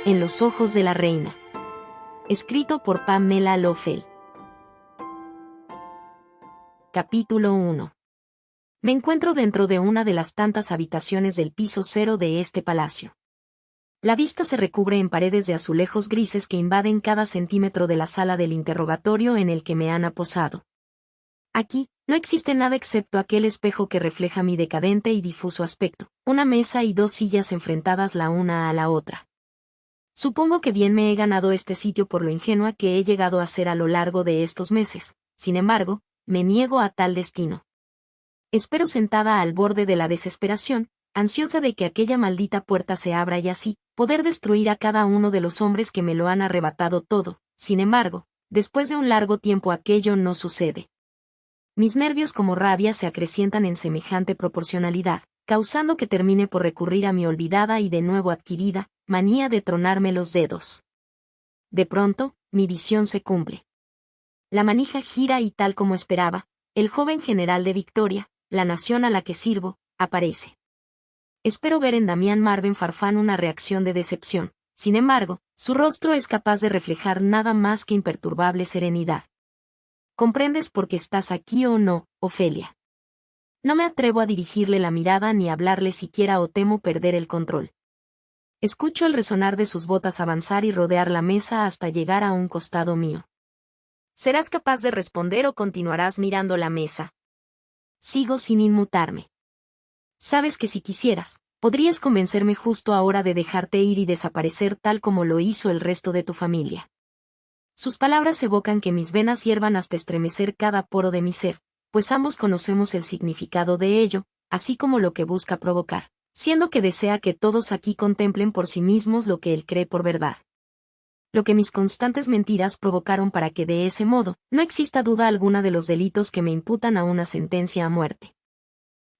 En los ojos de la reina. Escrito por Pamela Loeffel. Capítulo 1. Me encuentro dentro de una de las tantas habitaciones del piso 0 de este palacio. La vista se recubre en paredes de azulejos grises que invaden cada centímetro de la sala del interrogatorio en el que me han aposado. Aquí, no existe nada excepto aquel espejo que refleja mi decadente y difuso aspecto, una mesa y 2 sillas enfrentadas la una a la otra. Supongo que bien me he ganado este sitio por lo ingenua que he llegado a ser a lo largo de estos meses, sin embargo, me niego a tal destino. Espero sentada al borde de la desesperación, ansiosa de que aquella maldita puerta se abra y así, poder destruir a cada uno de los hombres que me lo han arrebatado todo. Sin embargo, después de un largo tiempo aquello no sucede. Mis nervios como rabia se acrecientan en semejante proporcionalidad, causando que termine por recurrir a mi olvidada y de nuevo adquirida manía de tronarme los dedos. De pronto, mi visión se cumple. La manija gira y tal como esperaba, el joven general de Victoria, la nación a la que sirvo, aparece. Espero ver en Damián Marvin Farfán una reacción de decepción, sin embargo, su rostro es capaz de reflejar nada más que imperturbable serenidad. ¿Comprendes por qué estás aquí o no, Ofelia? No me atrevo a dirigirle la mirada ni a hablarle siquiera o temo perder el control. Escucho el resonar de sus botas avanzar y rodear la mesa hasta llegar a un costado mío. ¿Serás capaz de responder o continuarás mirando la mesa? Sigo sin inmutarme. Sabes que si quisieras, podrías convencerme justo ahora de dejarte ir y desaparecer tal como lo hizo el resto de tu familia. Sus palabras evocan que mis venas hiervan hasta estremecer cada poro de mi ser, pues ambos conocemos el significado de ello, así como lo que busca provocar, siendo que desea que todos aquí contemplen por sí mismos lo que él cree por verdad. Lo que mis constantes mentiras provocaron para que de ese modo, no exista duda alguna de los delitos que me imputan a una sentencia a muerte.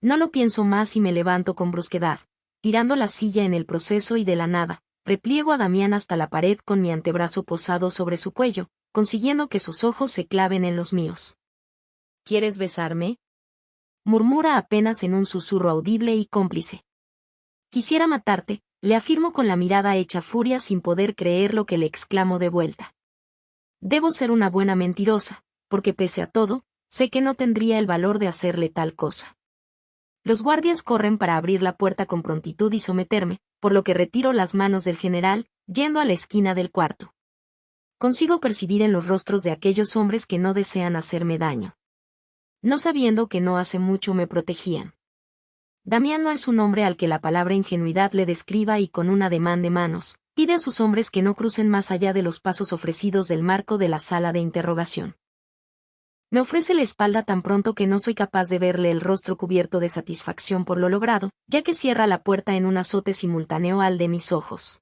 No lo pienso más y me levanto con brusquedad, tirando la silla en el proceso y de la nada, repliego a Damián hasta la pared con mi antebrazo posado sobre su cuello, consiguiendo que sus ojos se claven en los míos. ¿Quieres besarme?, murmura apenas en un susurro audible y cómplice. Quisiera matarte, le afirmo con la mirada hecha furia sin poder creer lo que le exclamo de vuelta. Debo ser una buena mentirosa, porque pese a todo, sé que no tendría el valor de hacerle tal cosa. Los guardias corren para abrir la puerta con prontitud y someterme, por lo que retiro las manos del general, yendo a la esquina del cuarto. Consigo percibir en los rostros de aquellos hombres que no desean hacerme daño. No sabiendo que no hace mucho me protegían. Damián no es un hombre al que la palabra ingenuidad le describa y con un ademán de manos, pide a sus hombres que no crucen más allá de los pasos ofrecidos del marco de la sala de interrogación. Me ofrece la espalda tan pronto que no soy capaz de verle el rostro cubierto de satisfacción por lo logrado, ya que cierra la puerta en un azote simultáneo al de mis ojos.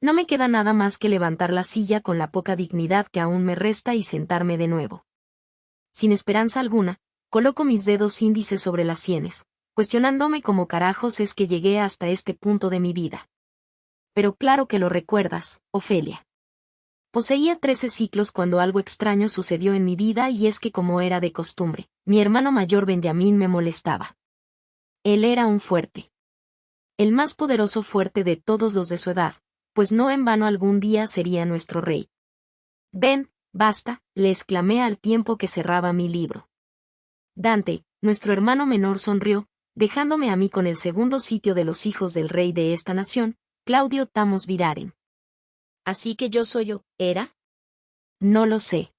No me queda nada más que levantar la silla con la poca dignidad que aún me resta y sentarme de nuevo. Sin esperanza alguna, coloco mis dedos índices sobre las sienes, cuestionándome cómo carajos es que llegué hasta este punto de mi vida. Pero claro que lo recuerdas, Ofelia. Poseía 13 ciclos cuando algo extraño sucedió en mi vida y es que como era de costumbre, mi hermano mayor Benjamín me molestaba. Él era un fuerte. El más poderoso fuerte de todos los de su edad, pues no en vano algún día sería nuestro rey. Ven, basta, le exclamé al tiempo que cerraba mi libro. Dante, nuestro hermano menor sonrió, dejándome a mí con el segundo sitio de los hijos del rey de esta nación, Claudio Thamos Viraren. ¿Así que yo soy yo, era? No lo sé.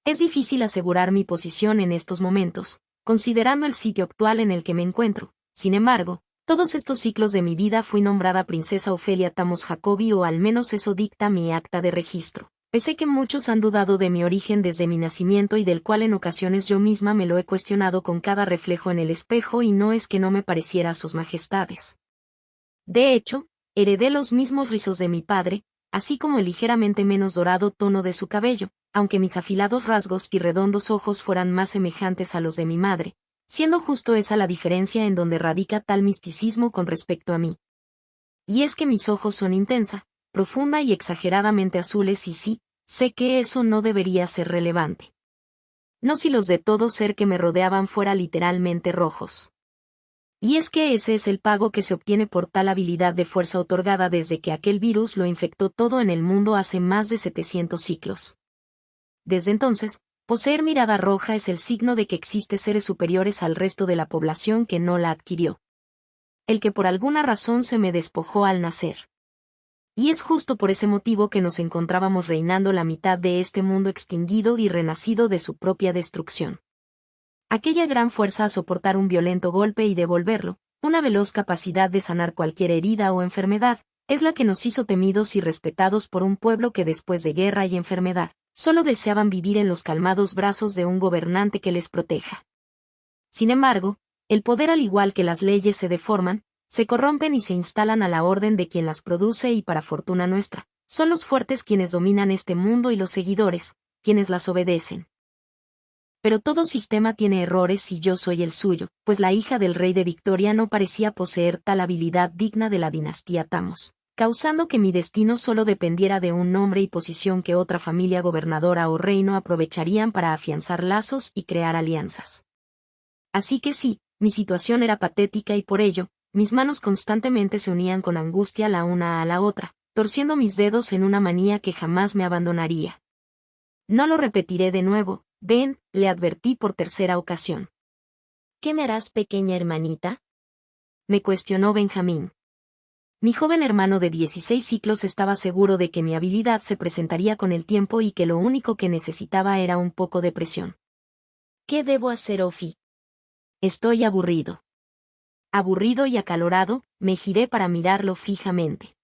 Es difícil asegurar mi posición en estos momentos, considerando el sitio actual en el que me encuentro. Sin embargo, todos estos ciclos de mi vida fui nombrada princesa Ofelia Thamos Jacobi o al menos eso dicta mi acta de registro. Pese que muchos han dudado de mi origen desde mi nacimiento y del cual en ocasiones yo misma me lo he cuestionado con cada reflejo en el espejo y no es que no me pareciera a sus majestades. De hecho, heredé los mismos rizos de mi padre, así como el ligeramente menos dorado tono de su cabello, aunque mis afilados rasgos y redondos ojos fueran más semejantes a los de mi madre, siendo justo esa la diferencia en donde radica tal misticismo con respecto a mí. Y es que mis ojos son intensa, profunda y exageradamente azules y sí, sé que eso no debería ser relevante. No si los de todo ser que me rodeaban fuera literalmente rojos. Y es que ese es el pago que se obtiene por tal habilidad de fuerza otorgada desde que aquel virus lo infectó todo en el mundo hace más de 700 siglos. Desde entonces, poseer mirada roja es el signo de que existe seres superiores al resto de la población que no la adquirió. El que por alguna razón se me despojó al nacer. Y es justo por ese motivo que nos encontrábamos reinando la mitad de este mundo extinguido y renacido de su propia destrucción. Aquella gran fuerza a soportar un violento golpe y devolverlo, una veloz capacidad de sanar cualquier herida o enfermedad, es la que nos hizo temidos y respetados por un pueblo que después de guerra y enfermedad, solo deseaban vivir en los calmados brazos de un gobernante que les proteja. Sin embargo, el poder al igual que las leyes se deforman, se corrompen y se instalan a la orden de quien las produce y para fortuna nuestra, son los fuertes quienes dominan este mundo y los seguidores, quienes las obedecen. Pero todo sistema tiene errores y yo soy el suyo, pues la hija del rey de Victoria no parecía poseer tal habilidad digna de la dinastía Thamos, causando que mi destino solo dependiera de un nombre y posición que otra familia gobernadora o reino aprovecharían para afianzar lazos y crear alianzas. Así que sí, mi situación era patética y por ello, mis manos constantemente se unían con angustia la una a la otra, torciendo mis dedos en una manía que jamás me abandonaría. No lo repetiré de nuevo, ven, le advertí por tercera ocasión. ¿Qué me harás, pequeña hermanita?, me cuestionó Benjamín. Mi joven hermano de 16 siglos estaba seguro de que mi habilidad se presentaría con el tiempo y que lo único que necesitaba era un poco de presión. ¿Qué debo hacer, Ofi? Estoy aburrido. Aburrido y acalorado, me giré para mirarlo fijamente.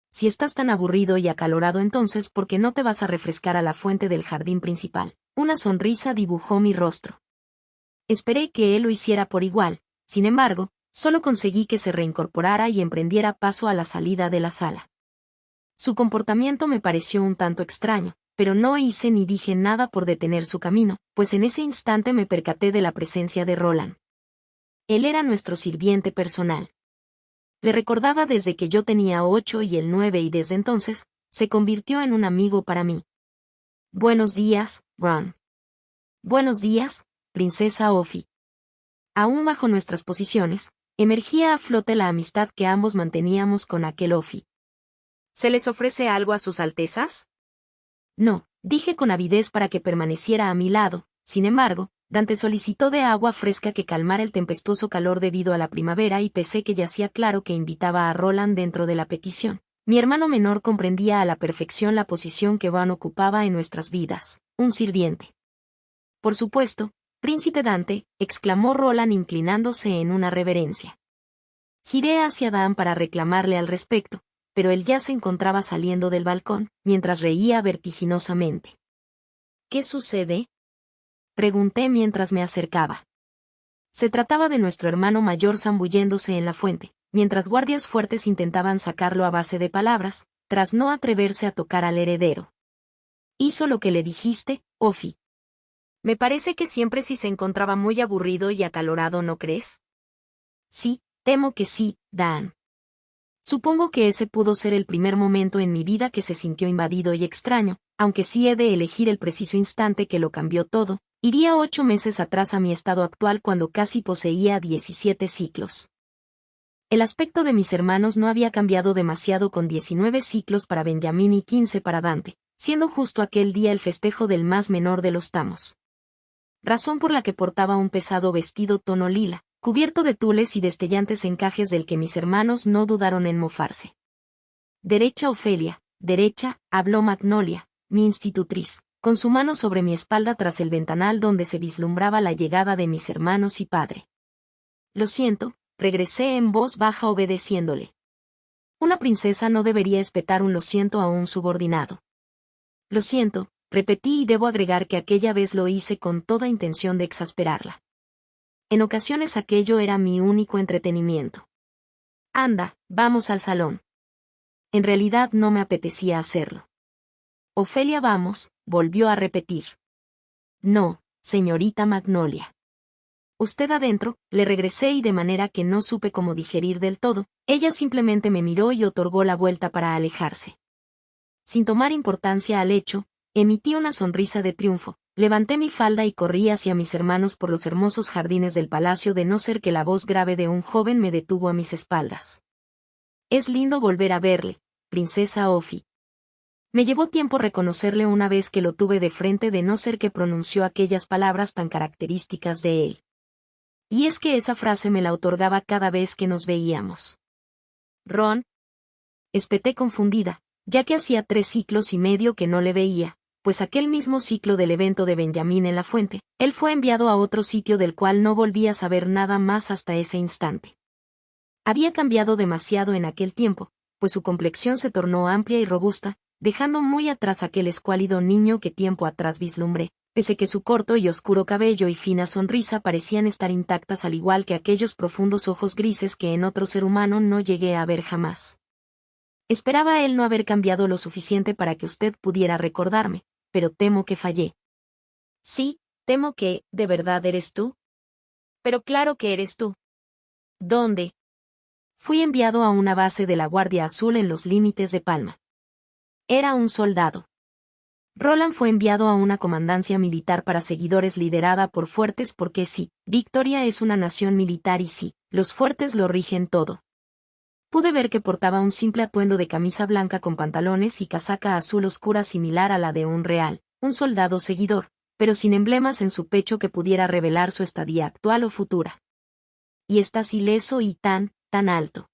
Si estás tan aburrido y acalorado entonces, ¿por qué no te vas a refrescar a la fuente del jardín principal? Una sonrisa dibujó mi rostro. Esperé que él lo hiciera por igual, sin embargo, solo conseguí que se reincorporara y emprendiera paso a la salida de la sala. Su comportamiento me pareció un tanto extraño, pero no hice ni dije nada por detener su camino, pues en ese instante me percaté de la presencia de Roland. Él era nuestro sirviente personal. Le recordaba desde que yo tenía 8 y él 9 y desde entonces, se convirtió en un amigo para mí. Buenos días, Ron. Buenos días, princesa Ofi. Aún bajo nuestras posiciones, emergía a flote la amistad que ambos manteníamos con aquel Ofi. ¿Se les ofrece algo a sus altezas? No, dije con avidez para que permaneciera a mi lado. Sin embargo, Dante solicitó de agua fresca que calmara el tempestuoso calor debido a la primavera y pensé que ya hacía claro que invitaba a Roland dentro de la petición. Mi hermano menor comprendía a la perfección la posición que Van ocupaba en nuestras vidas, un sirviente. Por supuesto, príncipe Dante, exclamó Roland inclinándose en una reverencia. Giré hacia Dan para reclamarle al respecto, pero él ya se encontraba saliendo del balcón, mientras reía vertiginosamente. ¿Qué sucede?, pregunté mientras me acercaba. Se trataba de nuestro hermano mayor zambulléndose en la fuente, mientras guardias fuertes intentaban sacarlo a base de palabras, tras no atreverse a tocar al heredero. ¿Hizo lo que le dijiste, Ofi? Me parece que siempre sí se encontraba muy aburrido y acalorado, ¿no crees? Sí, temo que sí, Dan. Supongo que ese pudo ser el primer momento en mi vida que se sintió invadido y extraño, aunque sí he de elegir el preciso instante que lo cambió todo. Iría 8 meses atrás a mi estado actual cuando casi poseía 17 ciclos. El aspecto de mis hermanos no había cambiado demasiado con 19 ciclos para Benjamín y 15 para Dante, siendo justo aquel día el festejo del más menor de los Thamos. Razón por la que portaba un pesado vestido tono lila, cubierto de tules y destellantes encajes del que mis hermanos no dudaron en mofarse. Derecha, Ofelia, derecha, habló Magnolia, mi institutriz, con su mano sobre mi espalda tras el ventanal donde se vislumbraba la llegada de mis hermanos y padre. Lo siento, regresé en voz baja obedeciéndole. Una princesa no debería espetar un lo siento a un subordinado. Lo siento, repetí y debo agregar que aquella vez lo hice con toda intención de exasperarla. En ocasiones aquello era mi único entretenimiento. Anda, vamos al salón. En realidad no me apetecía hacerlo. Ofelia, vamos, volvió a repetir. No, señorita Magnolia. Usted adentro, le regresé y de manera que no supe cómo digerir del todo, ella simplemente me miró y otorgó la vuelta para alejarse. Sin tomar importancia al hecho, emití una sonrisa de triunfo, Levanté mi falda y corrí hacia mis hermanos por los hermosos jardines del palacio, de no ser que la voz grave de un joven me detuvo a mis espaldas. Es lindo volver a verle, princesa Ofi. Me llevó tiempo reconocerle una vez que lo tuve de frente, de no ser que pronunció aquellas palabras tan características de él. Y es que esa frase me la otorgaba cada vez que nos veíamos. Ron. Espeté confundida, ya que hacía 3 ciclos y medio que no le veía, pues aquel mismo ciclo del evento de Benjamín en la fuente, él fue enviado a otro sitio del cual no volví a saber nada más hasta ese instante. Había cambiado demasiado en aquel tiempo, pues su complexión se tornó amplia y robusta, dejando muy atrás aquel escuálido niño que tiempo atrás vislumbré, pese que su corto y oscuro cabello y fina sonrisa parecían estar intactas, al igual que aquellos profundos ojos grises que en otro ser humano no llegué a ver jamás. Esperaba él no haber cambiado lo suficiente para que usted pudiera recordarme, pero temo que fallé. Sí, temo que, ¿de verdad eres tú? Pero claro que eres tú. ¿Dónde? Fui enviado a una base de la Guardia Azul en los límites de Palma. Era un soldado. Roland fue enviado a una comandancia militar para seguidores liderada por fuertes, porque sí, Victoria es una nación militar y sí, los fuertes lo rigen todo. Pude ver que portaba un simple atuendo de camisa blanca con pantalones y casaca azul oscura similar a la de un real, un soldado seguidor, pero sin emblemas en su pecho que pudiera revelar su estadía actual o futura. Y estás ileso y tan alto.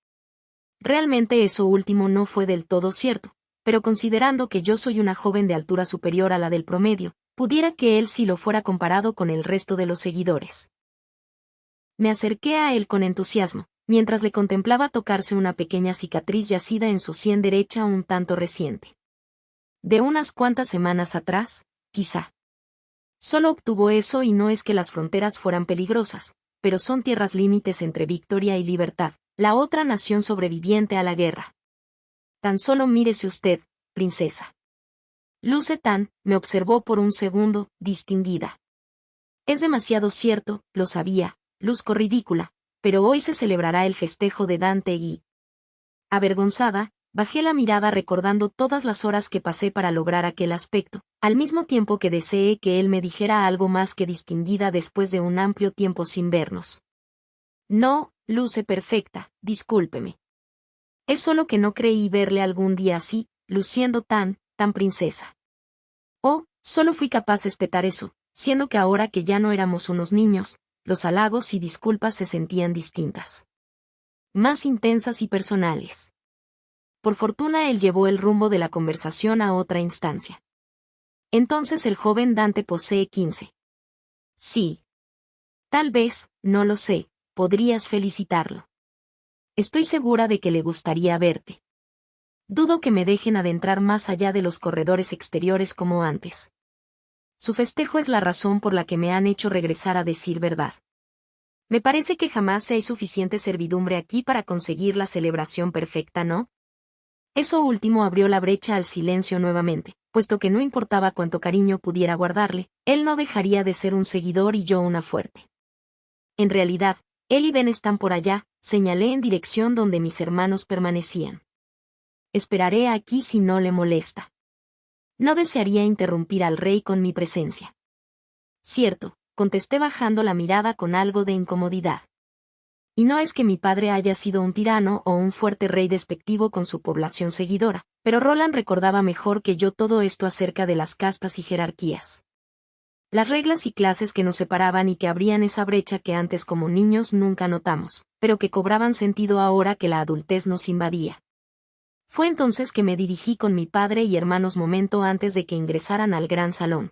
Realmente eso último no fue del todo cierto, pero considerando que yo soy una joven de altura superior a la del promedio, pudiera que él sí lo fuera comparado con el resto de los seguidores. Me acerqué a él con entusiasmo, mientras le contemplaba tocarse una pequeña cicatriz yacida en su sien derecha un tanto reciente. De unas cuantas semanas atrás, quizá. Solo obtuvo eso, y no es que las fronteras fueran peligrosas, pero son tierras límites entre Victoria y Libertad, la otra nación sobreviviente a la guerra. Tan solo mírese usted, princesa. Luce tan, me observó por un segundo, distinguida. Es demasiado cierto, lo sabía, luzco ridícula, pero hoy se celebrará el festejo de Dante y... Avergonzada, bajé la mirada recordando todas las horas que pasé para lograr aquel aspecto, al mismo tiempo que deseé que él me dijera algo más que distinguida después de un amplio tiempo sin vernos. No, luce perfecta, discúlpeme. Es solo que no creí verle algún día así, luciendo tan princesa. Oh, solo fui capaz de espetar eso, siendo que ahora que ya no éramos unos niños, los halagos y disculpas se sentían distintas. Más intensas y personales. Por fortuna él llevó el rumbo de la conversación a otra instancia. Entonces el joven Dante posee 15. Sí. Tal vez, no lo sé, podrías felicitarlo. Estoy segura de que le gustaría verte. Dudo que me dejen adentrar más allá de los corredores exteriores como antes. Su festejo es la razón por la que me han hecho regresar, a decir verdad. Me parece que jamás hay suficiente servidumbre aquí para conseguir la celebración perfecta, ¿no? Eso último abrió la brecha al silencio nuevamente, puesto que no importaba cuánto cariño pudiera guardarle, él no dejaría de ser un seguidor y yo una fuerte. En realidad, él y Ben están por allá, señalé en dirección donde mis hermanos permanecían. Esperaré aquí si no le molesta. No desearía interrumpir al rey con mi presencia. Cierto, contesté bajando la mirada con algo de incomodidad. Y no es que mi padre haya sido un tirano o un fuerte rey despectivo con su población seguidora, pero Roland recordaba mejor que yo todo esto acerca de las castas y jerarquías. Las reglas y clases que nos separaban y que abrían esa brecha que antes como niños nunca notamos, pero que cobraban sentido ahora que la adultez nos invadía. Fue entonces que me dirigí con mi padre y hermanos momento antes de que ingresaran al gran salón.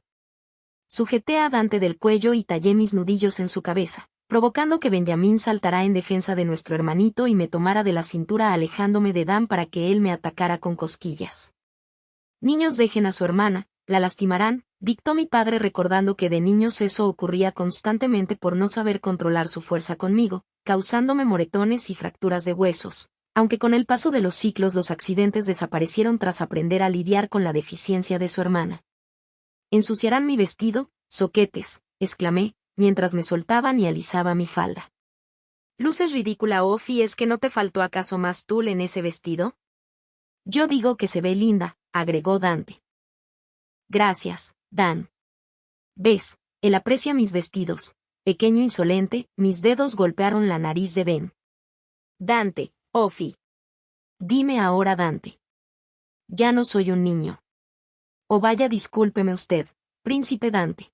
Sujeté a Dante del cuello y tallé mis nudillos en su cabeza, provocando que Benjamín saltara en defensa de nuestro hermanito y me tomara de la cintura alejándome de Dan para que él me atacara con cosquillas. Niños, dejen a su hermana, la lastimarán, dictó mi padre, recordando que de niños eso ocurría constantemente por no saber controlar su fuerza conmigo, causándome moretones y fracturas de huesos. Aunque con el paso de los siglos los accidentes desaparecieron tras aprender a lidiar con la deficiencia de su hermana. «Ensuciarán mi vestido, soquetes», exclamé, mientras me soltaban y alisaba mi falda. «Luces ridícula, Ofi, ¿es que no te faltó acaso más tul en ese vestido?» «Yo digo que se ve linda», agregó Dante. «Gracias, Dan». Ves, él aprecia mis vestidos. Pequeño insolente, mis dedos golpearon la nariz de Ben. Dante, Ofi. Dime ahora, Dante. Ya no soy un niño. O vaya, discúlpeme usted, príncipe Dante.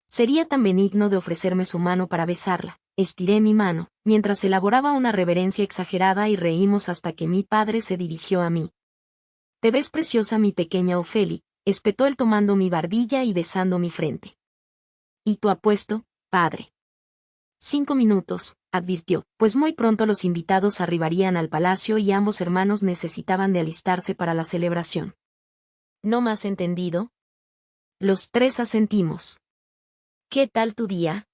Sería tan benigno de ofrecerme su mano para besarla. Estiré mi mano, mientras elaboraba una reverencia exagerada y reímos hasta que mi padre se dirigió a mí. Te ves preciosa, mi pequeña Ofeli, espetó él tomando mi barbilla y besando mi frente. ¿Y tu apuesto, padre? 5 minutos, advirtió, pues muy pronto los invitados arribarían al palacio y ambos hermanos necesitaban de alistarse para la celebración. ¿No más entendido? Los tres asentimos. ¿Qué tal tu día?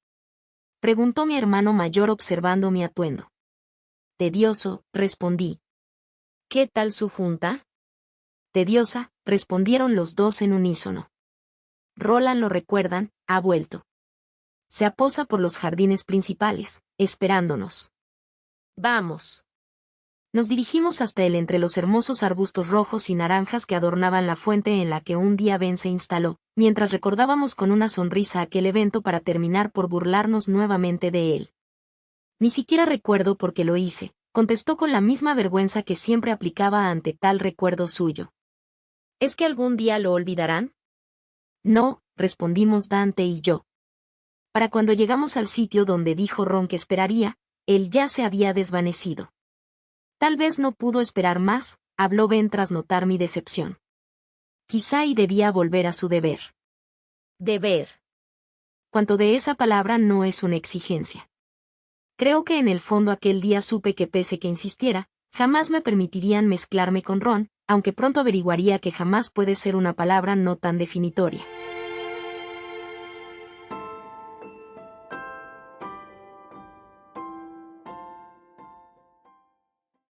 Preguntó mi hermano mayor observando mi atuendo. Tedioso, respondí. ¿Qué tal su junta? Tediosa, respondieron los dos en unísono. Roland, lo recuerdan, ha vuelto. Se aposa por los jardines principales, esperándonos. Vamos. Nos dirigimos hasta él entre los hermosos arbustos rojos y naranjas que adornaban la fuente en la que un día Ben se instaló, mientras recordábamos con una sonrisa aquel evento para terminar por burlarnos nuevamente de él. Ni siquiera recuerdo por qué lo hice, contestó con la misma vergüenza que siempre aplicaba ante tal recuerdo suyo. ¿Es que algún día lo olvidarán? No, respondimos Dante y yo. Para cuando llegamos al sitio donde dijo Ron que esperaría, él ya se había desvanecido. Tal vez no pudo esperar más, habló Ben tras notar mi decepción. Quizá y debía volver a su deber. Deber. Cuanto de esa palabra no es una exigencia. Creo que en el fondo aquel día supe que pese que insistiera, jamás me permitirían mezclarme con Ron, aunque pronto averiguaría que jamás puede ser una palabra no tan definitoria.